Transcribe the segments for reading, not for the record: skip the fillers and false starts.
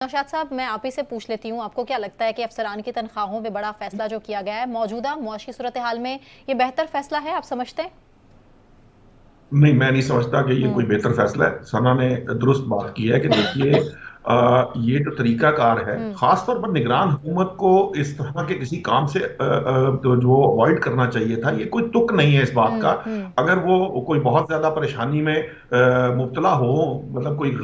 नौशाद साहब, मैं आप ही से पूछ लेती हूँ, आपको क्या लगता है कि अफसरान की तनख्वाहों में बड़ा फैसला जो किया गया है, मौजूदा मुआशी सूरत हाल में ये बेहतर फैसला है, आप समझते हैं? नहीं, मैं नहीं समझता कि ये कोई हम्म। बेहतर फैसला है। सना ने दुरुस्त बात की है कि देखिए, ये जो तरीकाकार है, हम्म। खास तौर पर निगरान हुकूमत को इस तरह के किसी काम से तो जो अवॉइड करना चाहिए था, ये कोई तुक नहीं है इस बात का। हम्म। अगर वो कोई बहुत ज्यादा परेशानी में मुब्तला हो, मतलब कोई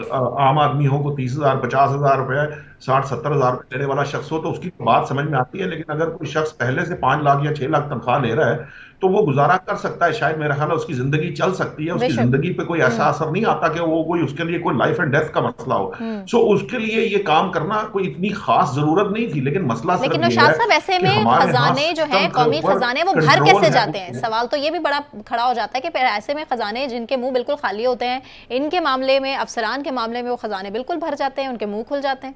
आम आदमी हो, को 30,000 50,000 रुपए 60-70 हजार रुपए देने वाला शख्स हो, तो उसकी बात समझ में आती है। लेकिन अगर कोई शख्स पहले से 5 लाख या 6 लाख तनख्वाह ले रहा है, तो वो गुजारा कर सकता है। शायद मेरा ख्याल है उसकी जिंदगी चल सकती है, उसकी बेशक। जिंदगी पे कोई ऐसा हम्म। असर नहीं आता कि वो कोई उसके लिए कोई लाइफ एंड डेथ का मसला हो। हम्म। सो उसके लिए ये काम करना कोई इतनी खास जरूरत नहीं थी। लेकिन मसला लेकिन सिर्फ ये नौशाद है साहब, ऐसे कि में हमारे यहाँ खजाने जो हैं, सिस्टम के कौमी ऊपर खजाने, वो भर कंट्रोल कैसे है जाते हैं? सवाल तो ये भी बड़ा खड़ा हो जाता है कि फिर ऐसे में खजाने जिनके मुंह बिल्कुल खाली होते हैं, इनके मामले में, अफसरान के मामले में वो खजाने बिल्कुल भर जाते हैं, उनके मुंह खुल जाते हैं।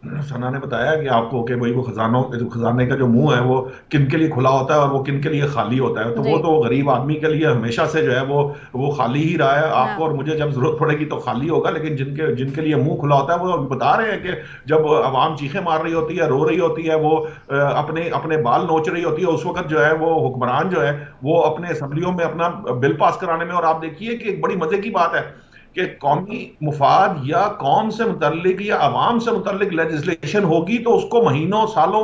सना ने बताया कि आपको कि भाई वो खजानों जो खजाने का जो मुंह है वो किन के लिए खुला होता है और वो किन के लिए खाली होता है। तो जी। वो तो गरीब आदमी के लिए हमेशा से जो है वो खाली ही रहा है। आपको हाँ। और मुझे जब जरूरत पड़ेगी तो खाली होगा। लेकिन जिनके जिनके लिए मुंह खुला होता है, वो बता रहे हैं कि जब आवाम चीखें मार रही होती है, रो रही होती है, वो अपने अपने बाल नोच रही होती है, उस वक्त जो है वो हुक्मरान जो है वो अपने असम्बलियों में अपना बिल पास कराने में। और आप देखिए कि एक बड़ी मजे की बात है कि कौमी मुफाद या कौम से मुतल्लिक या अवाम से मुतल्लिक लेजिस्लेशन होगी तो उसको महीनों सालों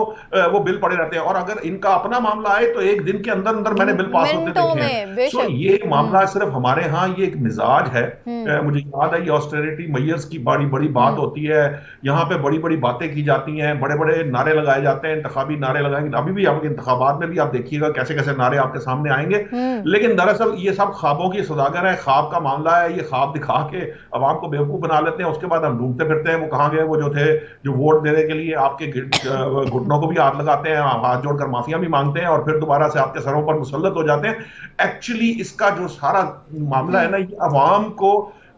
वो बिल पड़े रहते हैं। और अगर इनका अपना मामला आए तो एक दिन के अंदर अंदर मैंने बिल पास होते मिनटों देखे हैं। में, सो बेशक। ये मामला सिर्फ हमारे यहाँ ये एक मिजाज है। हम्म। मुझे याद है ये ऑस्टेरिटी मेयर्स की बड़ी बड़ी बात हम्म। होती है। यहाँ पे बड़ी बड़ी बातें की जाती हैं, बड़े बड़े नारे लगाए जाते हैं, इंतखाबी नारे लगाएंगे। अभी भी आपके इंतखाबात में भी आप देखिएगा कैसे कैसे नारे आपके सामने आएंगे। हम्म। लेकिन दरअसल ये सब ख्वाबों की सौदागर है, ख्वाब का मामला है। ये ख्वाब दिखा के अवाम को बेवकूफ बना लेते हैं। उसके बाद हम ढूंढते फिरते हैं वो कहाँ गए, वो जो थे जो वोट देने के लिए आपके घुटनों को भी हाथ लगाते हैं, हाथ जोड़कर माफिया भी मांगते हैं, और फिर दोबारा से आपके सरों पर मुसल्लत हो जाते हैं। एक्चुअली इसका जो सारा मामला है हम्म। ना, ये अवाम को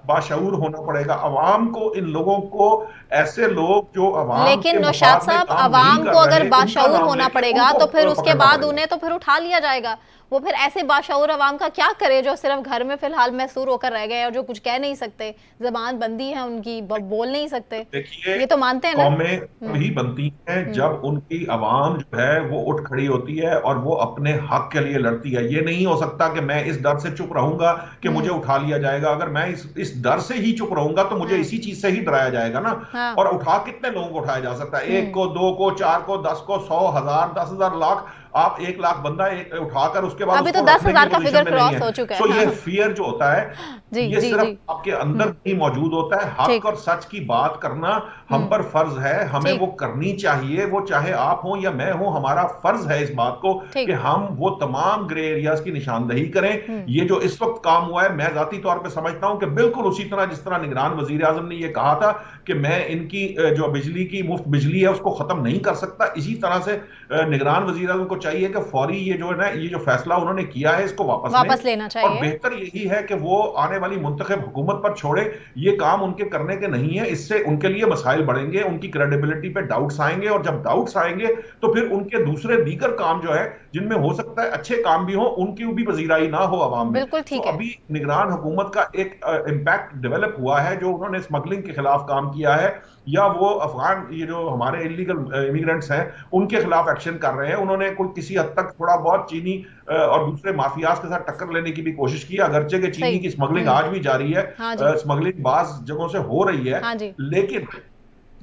बाशऊर होना पड़ेगा। अवाम को, इन लोगों को, ऐसे लोग जो अवाम लेकिन के नौशाद मफाद में साहब, काम नहीं अवाम कर को अगर रहे, उनका बाशऊर नाम होना लेके पड़ेगा उनको तो फिर उसके पकड़ना बाद पड़ेगा। उन्हें तो फिर उठा लिया जाएगा। वो फिर ऐसे बाशऊर अवाम का क्या करे जो सिर्फ घर में फिलहाल महसूर होकर रह गए और जो कुछ कह नहीं सकते, जबान बंदी है उनकी, बोल नहीं सकते। देखिए, ये तो मानते हैं ना? कौमें हम्म। तभी बनती हैं हम्म। जब उनकी आवाम जो है वो उठ खड़ी होती है और वो अपने हक के लिए लड़ती है। ये नहीं हो सकता कि मैं इस डर से चुप रहूंगा कि मुझे हम्म। उठा लिया जाएगा। अगर मैं इस डर से ही चुप रहूंगा तो मुझे हाँ। इसी चीज से ही डराया जाएगा ना। हाँ। और उठा कितने लोगों को उठाया जा सकता है? एक हम्म। को, दो को, चार को, 10 को, 100,000, 10,000, लाख। आप 1 लाख बंदा उठाकर उसके बाद अभी तो उसको दस रखने की हजार का पोजीशन फिगर में नहीं क्रॉस है। हो चुका है। सो ये हाँ। फियर जो होता है, जी ये जी सिर्फ जी। आपके अंदर हम्म। ही मौजूद होता है। हक ठीक। और सच की बात करना हम हम्म। पर फर्ज है, हमें वो ठीक। करनी चाहिए। वो चाहे आप हो या मैं हूं, हमारा फर्ज है इस बात को कि ठीक। हम वो तमाम ग्रे एरियाज की निशानदही करें। हम्म। ये जो इस वक्त काम हुआ है, मैं जाती तौर पे समझता हूं कि बिल्कुल उसी तरह जिस तरह निगरान वजीर आजम ने ये कहा था कि मैं इनकी जो बिजली की मुफ्त बिजली है उसको खत्म नहीं कर सकता, इसी तरह से निगरान वजीर आजम को चाहिए कि फौरी ये जो है ना, ये जो फैसला उन्होंने किया है इसको वापस लें। वापस लेना और चाहिए। बेहतर यही है कि वो आने वाली मुंतखब हुकूमत पर छोड़े। ये काम उनके करने के नहीं है। इससे उनके लिए मसाइल बढ़ेंगे, उनकी क्रेडिबिलिटी पे डाउट्स आएंगे, और जब डाउट्स आएंगे तो फिर उनके दूसरे दीगर काम जो है, जिनमें हो सकता है अच्छे काम भी हो, उनकी भी पजीराई ना हो आवाम में। बिल्कुल सो ठीक है। अभी निगरान हुकूमत का एक इम्पैक्ट डेवलप हुआ है, जो उन्होंने स्मगलिंग के खिलाफ काम किया है, या वो अफगान ये जो हमारे इलीगल इमिग्रेंट्स हैं उनके खिलाफ एक्शन कर रहे हैं। उन्होंने कोई किसी हद तक थोड़ा बहुत चीनी और दूसरे माफियाज के साथ टक्कर लेने की भी कोशिश की। अगरचे के चीनी सही। की स्मगलिंग हम्म। आज भी जारी है, हाँ जी। स्मगलिंग बाज जगहों से हो रही है। हाँ जी। लेकिन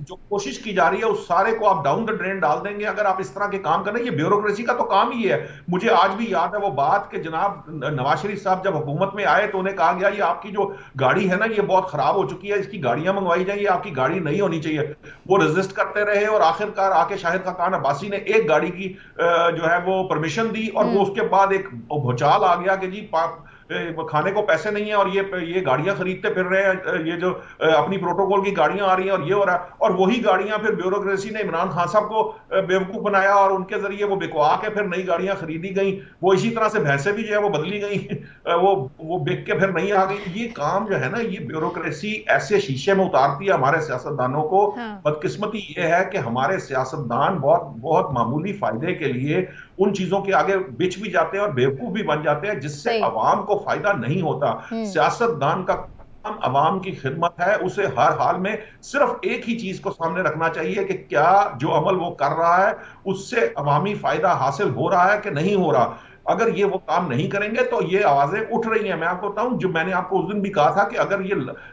जो कोशिश की जा रही है उस सारे को आप डाउन द ड्रेन डाल देंगे अगर आप इस तरह के काम करें। ये ब्यूरोक्रेसी का तो काम ही है। मुझे आज भी याद है वो बात कि जनाब नवाज शरीफ साहब जब हुकूमत में आए तो उन्हें कहा गया ये आपकी जो गाड़ी है ना ये बहुत खराब हो चुकी है, इसकी गाड़ियां मंगवाई जाए, ये आपकी गाड़ी नहीं होनी चाहिए। वो रेजिस्ट करते रहे और आखिरकार आके शाहिद खान अब्बासी ने एक गाड़ी की जो है वो परमिशन दी, और वो हम्म। उसके बाद एक भूचाल आ गया कि जी खाने को पैसे नहीं है और ये गाड़ियां खरीदते फिर रहे हैं, ये जो अपनी प्रोटोकॉल की गाड़ियां आ रही हैं और ये हो रहा है। और वही गाड़ियां फिर ब्यूरोक्रेसी ने इमरान खान साहब को बेवकूफ बनाया और उनके जरिए वो बिकवा के फिर नई गाड़ियां खरीदी गई। वो इसी तरह से भैंसे भी जो है वो बदली गई वो बिक के फिर नहीं आ गई। ये काम जो है ना, ये ब्यूरोक्रेसी ऐसे शीशे में उतारती है हमारे सियासतदानों को। हाँ। बदकिस्मती ये है कि हमारे सियासतदान बहुत बहुत मामूली फायदे के लिए उन चीजों के आगे बिछ भी जाते हैं और बेवकूफ भी बन जाते हैं, जिससे सही। अवाम को फायदा नहीं होता। हम्म। सियासतदान का अवाम की खिदमत है, उसे हर हाल में सिर्फ एक ही चीज को सामने रखना चाहिए कि क्या जो अमल वो कर रहा है उससे अवामी फायदा हासिल हो रहा है कि नहीं हो रहा। अगर ये वो काम नहीं करेंगे तो ये आवाजें उठ रही हैं। मैं आपको बताऊं, जो मैंने आपको उस दिन भी कहा था कि अगर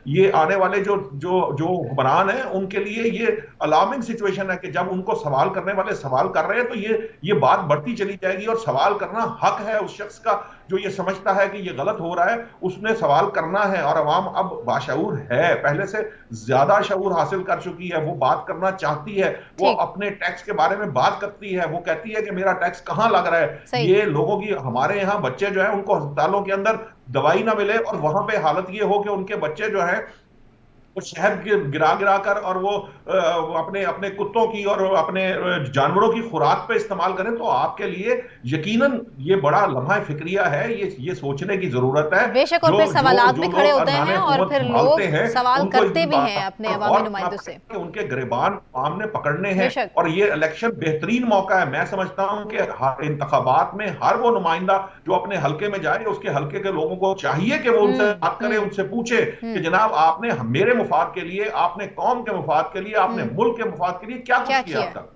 ये आने वाले जो जो जो हुक्मरान हैं उनके लिए ये अलार्मिंग सिचुएशन है कि जब उनको सवाल करने वाले सवाल कर रहे हैं तो ये बात बढ़ती चली जाएगी। और सवाल करना हक है उस शख्स का जो ये समझता है कि ये गलत हो रहा है, उसने सवाल करना है। और अवाम अब बाशऊर है, पहले से ज्यादा शऊर हासिल कर चुकी है, वो बात करना चाहती है, वो ठीक। अपने टैक्स के बारे में बात करती है, वो कहती है कि मेरा टैक्स कहां लग रहा है। सही। ये लोगों की, हमारे यहाँ बच्चे जो है उनको अस्पतालों के अंदर दवाई ना मिले और वहां पे हालत ये हो कि उनके बच्चे जो है वो शहद गिरा गिरा कर और वो अपने अपने कुत्तों की और अपने जानवरों की खुराक पे इस्तेमाल करें, तो आपके लिए यकीनन ये बड़ा लम्हा फिक्रिया है। ये सोचने की जरूरत है। बेशक, और जो फिर जो सवालात भी जो खड़े लोग होते अरकान हैं और हुकूमत फिर संभालते लोग हैं सवाल उनको इस करते भी हैं बात अपने पर अवामी गौर करना नुमाइंदों से। पड़ेगा कि उनके गिरबान आम ने पकड़ने हैं। बेशक। और ये इलेक्शन बेहतरीन मौका है। मैं समझता हूं कि हर इंतखाबात में हर वो नुमाइंदा जो अपने हल्के में जाए, उसके हल्के के लोगों को चाहिए कि वो उनसे बात करे, हम्म। उनसे पूछे कि हम्म। जनाब आपने मेरे मुफाद के लिए, आपने कौम के मुफाद के लिए, आपने हम्म। मुल्क के मुफाद के लिए क्या कुछ क्या किया किया अब है? तक।